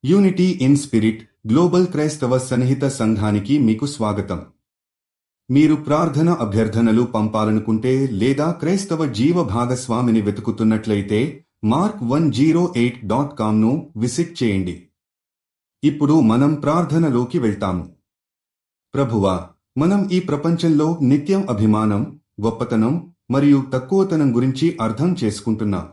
Unity in spirit global క్రైస్తవ సన్నిహిత సంఘానికి మీకు స్వాగతం. మీరు ప్రార్థన అభ్యర్థనలు పంపాలనుకుంటే లేదా క్రైస్తవ జీవ భాగస్వామిని వెతుకుతున్నట్లయితే mark108.comను విజిట్ చేయండి. ఇప్పుడు మనం ప్రార్థనలోకి వెళ్తాము. ప్రభువా, మనం ఈ ప్రపంచంలో నిత్యం అభిమానం, గొప్పతనం మరియు తక్కువతనం గురించి అర్థం చేసుకుంటున్నాం.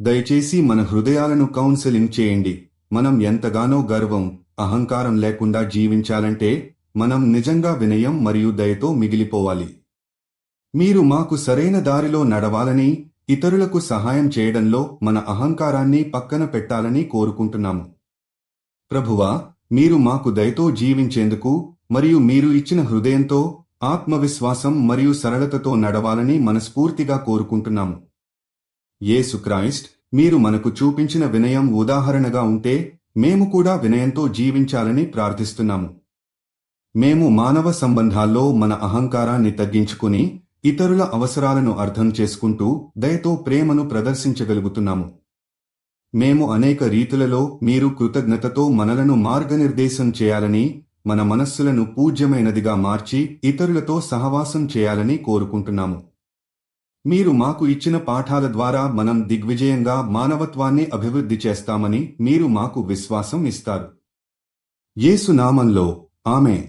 దయచేసి మన హృదయాలను కౌన్సెలింగ్ చేయండి. మనం ఎంతగానో గర్వం, అహంకారం లేకుండా జీవించాలంటే మనం నిజంగా వినయం మరియు దయతో మిగిలిపోవాలి. మీరు మాకు సరైన దారిలో నడవాలని, ఇతరులకు సహాయం చేయడంలో మన అహంకారాన్ని పక్కన పెట్టాలని కోరుకుంటున్నాము. ప్రభువా, మీరు మాకు దయతో జీవించేందుకు మరియు మీరు ఇచ్చిన హృదయంతో, ఆత్మవిశ్వాసం మరియు సరళతతో నడవాలని మనస్ఫూర్తిగా కోరుకుంటున్నాము. యేసుక్రైస్ట్, మీరు మనకు చూపించిన వినయం ఉదాహరణగా ఉంటే మేము కూడా వినయంతో జీవించాలని ప్రార్థిస్తున్నాము. మేము మానవ సంబంధాల్లో మన అహంకారాన్ని తగ్గించుకుని ఇతరుల అవసరాలను అర్థం చేసుకుంటూ దయతో ప్రేమను ప్రదర్శించగలుగుతున్నాము. మేము అనేక రీతులలో మీరు కృతజ్ఞతతో మనలను మార్గనిర్దేశం చేయాలని, మన మనస్సులను పూజ్యమైనదిగా మార్చి ఇతరులతో సహవాసం చేయాలని కోరుకుంటున్నాము. మీరు మాకు ఇచ్చిన పాఠాల ద్వారా మనం దిగ్విజయంగా మానవత్వాన్ని అభివృద్ధి చేస్తామని మీరు మాకు విశ్వాసం ఇస్తారు. యేసు నామంలో ఆమెన్.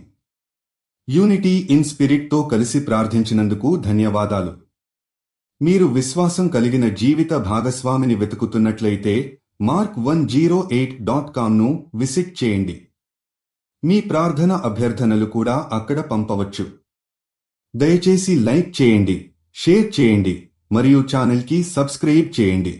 యూనిటీ ఇన్ స్పిరిట్తో కలిసి ప్రార్థించినందుకు ధన్యవాదాలు. మీరు విశ్వాసం కలిగిన జీవిత భాగస్వామిని వెతుకుతున్నట్లయితే mark108.comను విజిట్ చేయండి. మీ ప్రార్థన అభ్యర్థనలు కూడా అక్కడ పంపవచ్చు. దయచేసి లైక్ చేయండి, షేర్ చేయండి మరియు ఛానల్కి సబ్స్క్రైబ్ చేయండి.